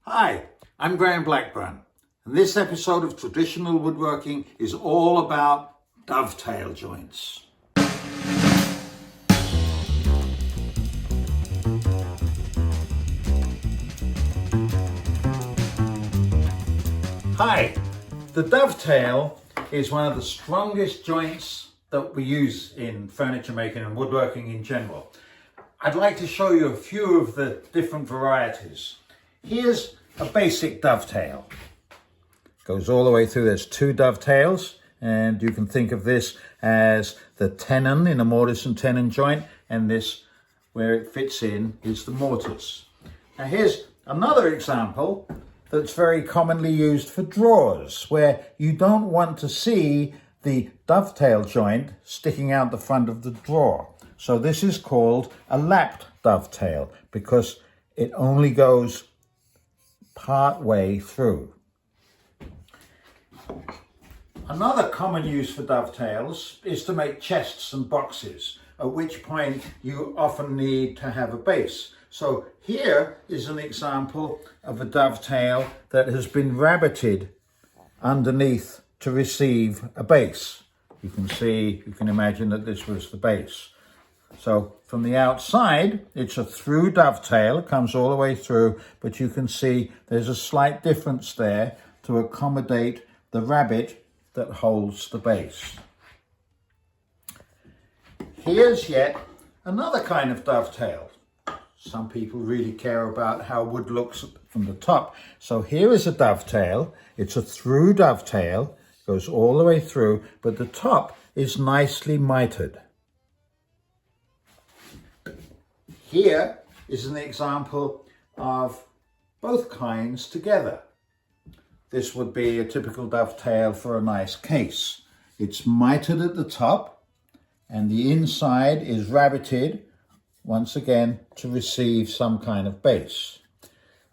Hi, I'm Graham Blackburn, and this episode of Traditional Woodworking is all about dovetail joints. Hi, the dovetail is one of the strongest joints that we use in furniture making and woodworking in general. I'd like to show you a few of the different varieties. Here's a basic dovetail. Goes all the way through. There's two dovetails, and you can think of this as the tenon in a mortise and tenon joint, and this, where it fits in, is the mortise. Now here's another example that's very commonly used for drawers, where you don't want to see the dovetail joint sticking out the front of the drawer. So this is called a lapped dovetail because it only goes part way through. Another common use for dovetails is to make chests and boxes, at which point you often need to have a base. So here is an example of a dovetail that has been rabbited underneath to receive a base. You can imagine that this was the base. So from the outside, it's a through dovetail, it comes all the way through, but you can see there's a slight difference there to accommodate the rabbet that holds the base. Here's yet another kind of dovetail. Some people really care about how wood looks from the top. So here is a dovetail. It's a through dovetail, goes all the way through, but the top is nicely mitered. Here is an example of both kinds together. This would be a typical dovetail for a nice case. It's mitered at the top and the inside is rabbited once again to receive some kind of base.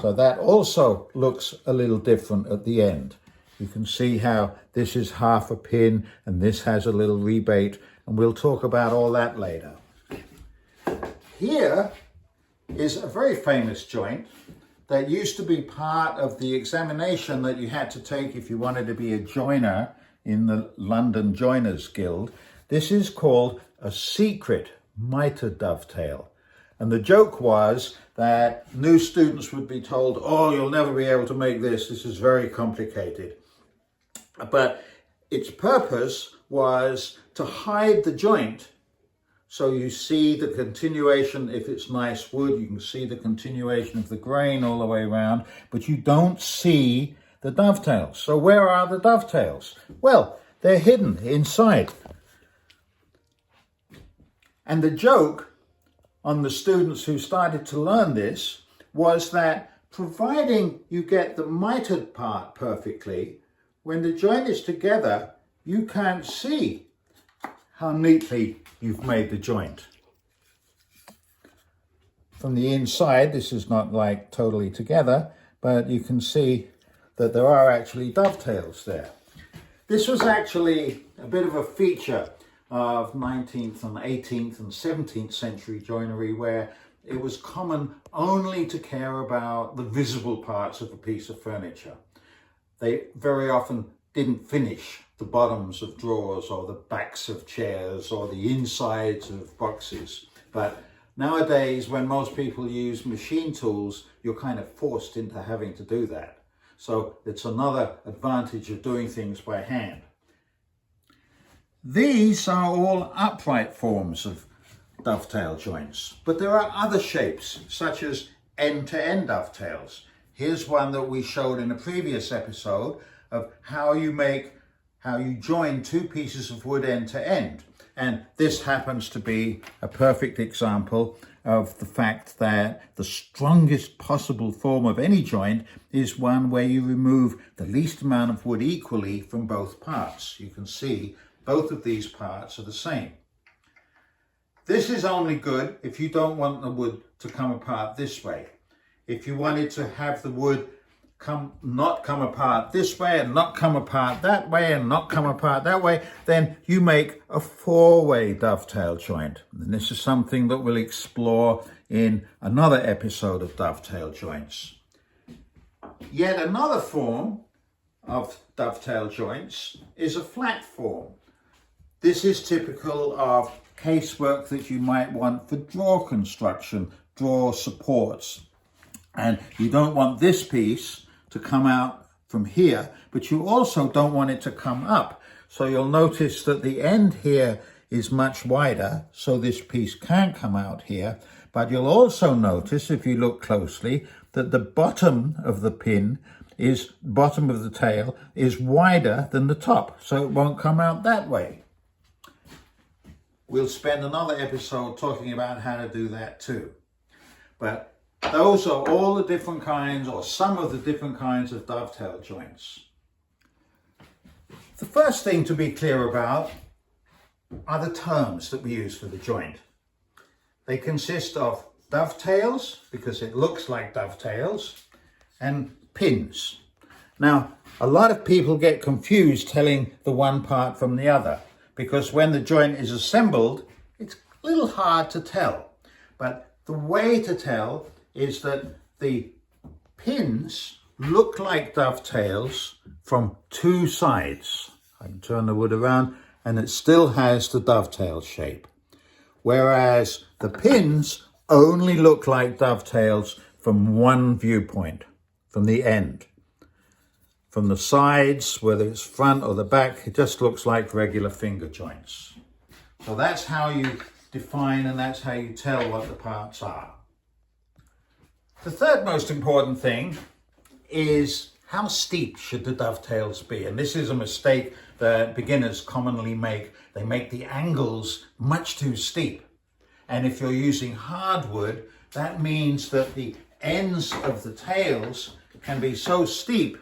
So that also looks a little different at the end. You can see how this is half a pin and this has a little rebate, and we'll talk about all that later. Here is a very famous joint that used to be part of the examination that you had to take if you wanted to be a joiner in the London Joiners Guild. This is called a secret mitered dovetail. And the joke was that new students would be told, oh, you'll never be able to make this. This is very complicated. But its purpose was to hide the joint. So you see the continuation. If it's nice wood, you can see the continuation of the grain all the way around, but you don't see the dovetails. So where are the dovetails? Well, they're hidden inside. And the joke on the students who started to learn this was that providing you get the mitered part perfectly, when the joint is together, you can't see how neatly you've made the joint. From the inside, this is not like totally together, but you can see that there are actually dovetails there. This was actually a bit of a feature of 19th and 18th and 17th century joinery, where it was common only to care about the visible parts of a piece of furniture. They very often didn't finish the bottoms of drawers or the backs of chairs or the insides of boxes. But nowadays, when most people use machine tools, you're kind of forced into having to do that. So it's another advantage of doing things by hand. These are all upright forms of dovetail joints, but there are other shapes, such as end-to-end dovetails. Here's one that we showed in a previous episode of how you join two pieces of wood end to end. And this happens to be a perfect example of the fact that the strongest possible form of any joint is one where you remove the least amount of wood equally from both parts. You can see both of these parts are the same. This is only good if you don't want the wood to come apart this way. If you wanted to have the wood not come apart this way and not come apart that way and not come apart that way, then you make a four-way dovetail joint. And this is something that we'll explore in another episode of dovetail joints. yet another form of dovetail joints is a flat form. This is typical of casework that you might want for drawer construction, drawer supports. And you don't want this piece to come out from here, but you also don't want it to come up. So you'll notice that the end here is much wider, so this piece can't come out here. But you'll also notice, if you look closely, that the bottom of the tail is wider than the top, so it won't come out that way. We'll spend another episode talking about how to do that too. But those are all the different kinds, or some of the different kinds of dovetail joints. The first thing to be clear about are the terms that we use for the joint. They consist of dovetails, because it looks like dovetails, and pins. Now, a lot of people get confused telling the one part from the other, because when the joint is assembled, it's a little hard to tell. But the way to tell is that the pins look like dovetails from two sides. I can turn the wood around and it still has the dovetail shape. Whereas the pins only look like dovetails from one viewpoint, from the end. From the sides, whether it's front or the back, it just looks like regular finger joints. So that's how you define and that's how you tell what the parts are. The third most important thing is how steep should the dovetails be? And this is a mistake that beginners commonly make. They make the angles much too steep. And if you're using hardwood, that means that the ends of the tails can be so steep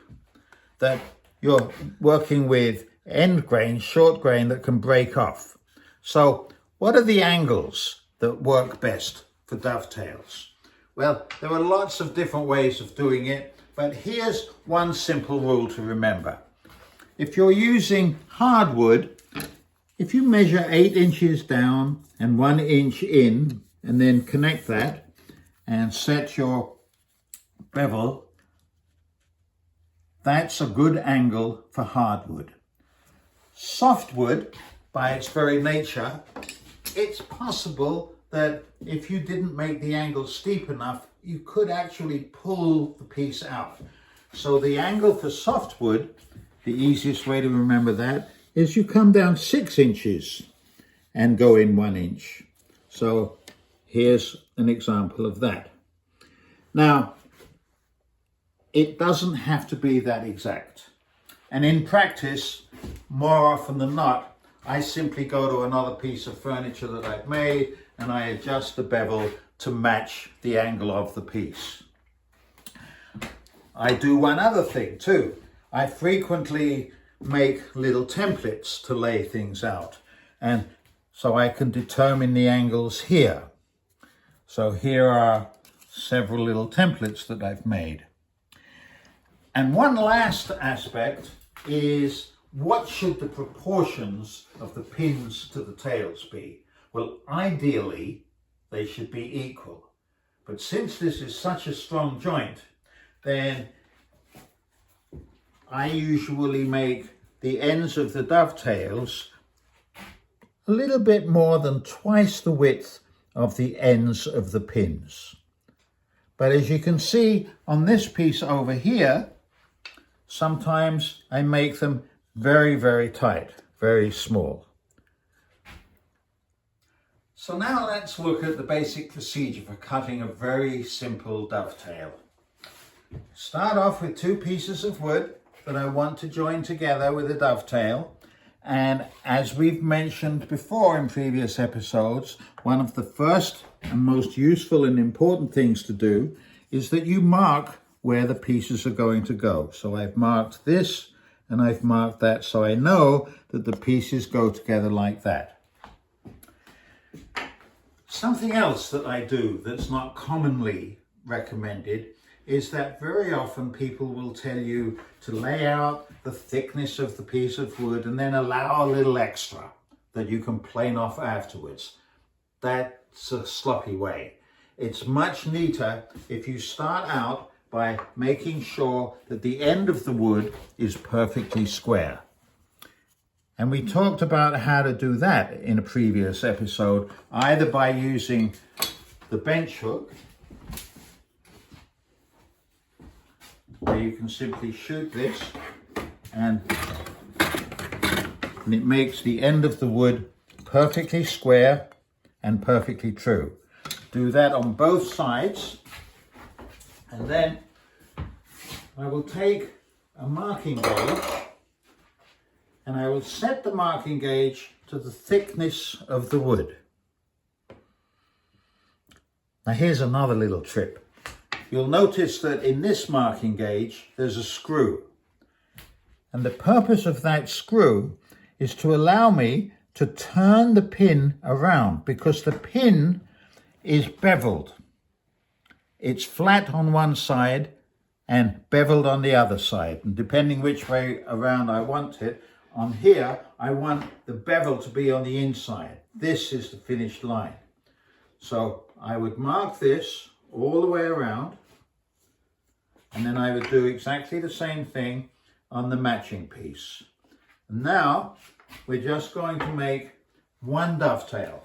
that you're working with end grain, short grain that can break off. So what are the angles that work best for dovetails? Well, there are lots of different ways of doing it, but here's one simple rule to remember. If you're using hardwood, if you measure 8 inches down and 1 inch in, and then connect that and set your bevel, that's a good angle for hardwood. Softwood, by its very nature, it's possible that if you didn't make the angle steep enough, you could actually pull the piece out. So the angle for softwood, the easiest way to remember that, is you come down 6 inches and go in 1 inch. So here's an example of that. Now, it doesn't have to be that exact. And in practice, more often than not, I simply go to another piece of furniture that I've made and I adjust the bevel to match the angle of the piece. I do one other thing too. I frequently make little templates to lay things out, and so I can determine the angles here. So here are several little templates that I've made. And one last aspect is, what should the proportions of the pins to the tails be? Well, ideally, they should be equal. But since this is such a strong joint, then I usually make the ends of the dovetails a little bit more than twice the width of the ends of the pins. But as you can see on this piece over here, sometimes I make them very, very tight, very small. So now let's look at the basic procedure for cutting a very simple dovetail. Start off with 2 pieces of wood that I want to join together with a dovetail. And as we've mentioned before in previous episodes, one of the first and most useful and important things to do is that you mark where the pieces are going to go. So I've marked this and I've marked that, so I know that the pieces go together like that. Something else that I do that's not commonly recommended is that very often people will tell you to lay out the thickness of the piece of wood and then allow a little extra that you can plane off afterwards. That's a sloppy way. It's much neater if you start out by making sure that the end of the wood is perfectly square. And we talked about how to do that in a previous episode, either by using the bench hook, where you can simply shoot this and it makes the end of the wood perfectly square and perfectly true. Do that on both sides, and then I will take a marking gauge and I will set the marking gauge to the thickness of the wood. Now here's another little trip. You'll notice that in this marking gauge there's a screw, and the purpose of that screw is to allow me to turn the pin around, because the pin is beveled. It's flat on one side and beveled on the other side, and depending which way around I want it, on here I want the bevel to be on the inside. This is the finished line. So I would mark this all the way around, and then I would do exactly the same thing on the matching piece. And now we're just going to make one dovetail.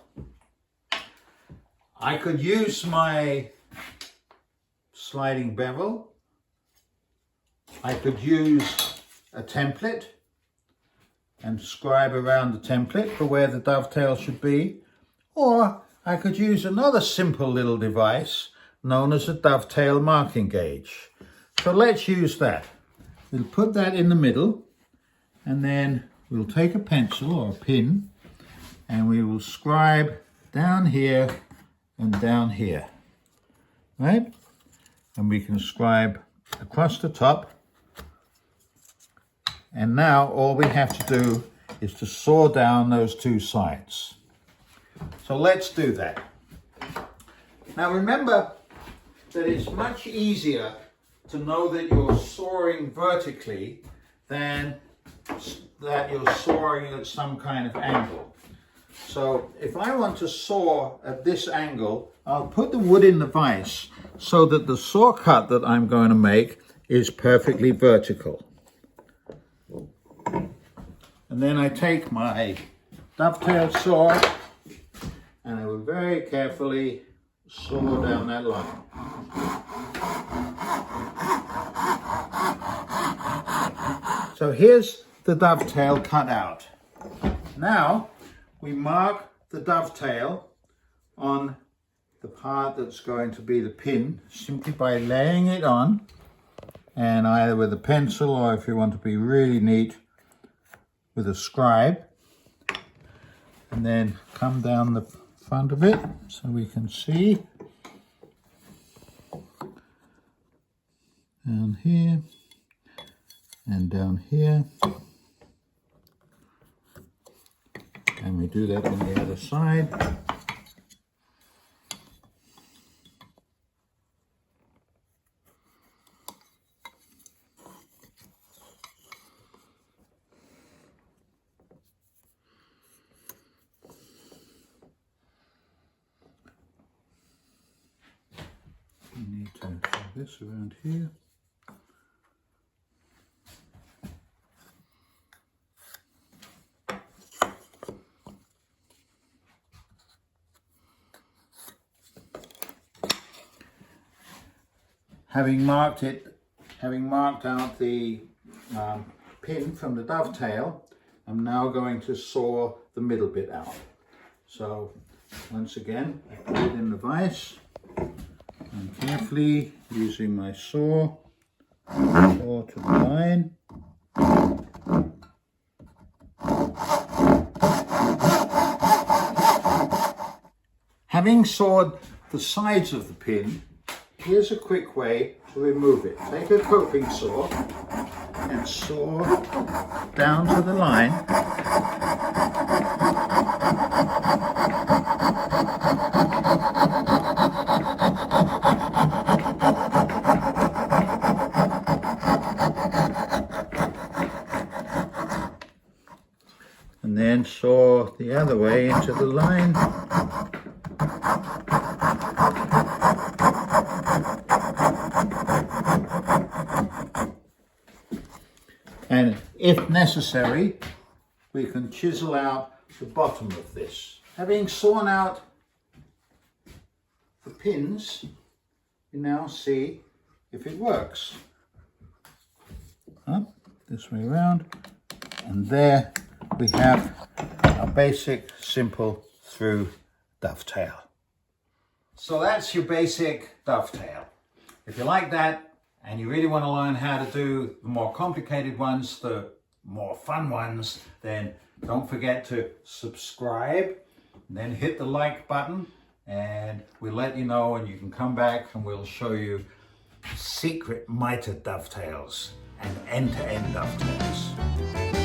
I could use my sliding bevel. I could use a template and scribe around the template for where the dovetail should be, or I could use another simple little device known as a dovetail marking gauge. So let's use that. We'll put that in the middle, and then we'll take a pencil or a pin and we will scribe down here and down here, right? And we can scribe across the top. And now all we have to do is to saw down those two sides. So let's do that. Now remember that it's much easier to know that you're sawing vertically than that you're sawing at some kind of angle. So if I want to saw at this angle, I'll put the wood in the vise so that the saw cut that I'm going to make is perfectly vertical. And then I take my dovetail saw and I will very carefully saw down that line. So here's the dovetail cut out. Now we mark the dovetail on the part that's going to be the pin simply by laying it on, and either with a pencil or, if you want to be really neat, with a scribe, and then come down the front of it so we can see down here and down here, and we do that on the other side. We need to do this around here. Having marked out the pin from the dovetail, I'm now going to saw the middle bit out. So once again, I put it in the vise and carefully using my saw to the line. Having sawed the sides of the pin, here's a quick way to remove it. Take a coping saw and saw down to the line. And then saw the other way into the line. And if necessary, we can chisel out the bottom of this. Having sawn out the pins, you now see if it works. Up, this way around, and there we have a basic, simple through dovetail. So that's your basic dovetail. If you like that and you really want to learn how to do the more complicated ones, the more fun ones, then don't forget to subscribe and then hit the like button, and we'll let you know, and you can come back and we'll show you secret miter dovetails and end-to-end dovetails.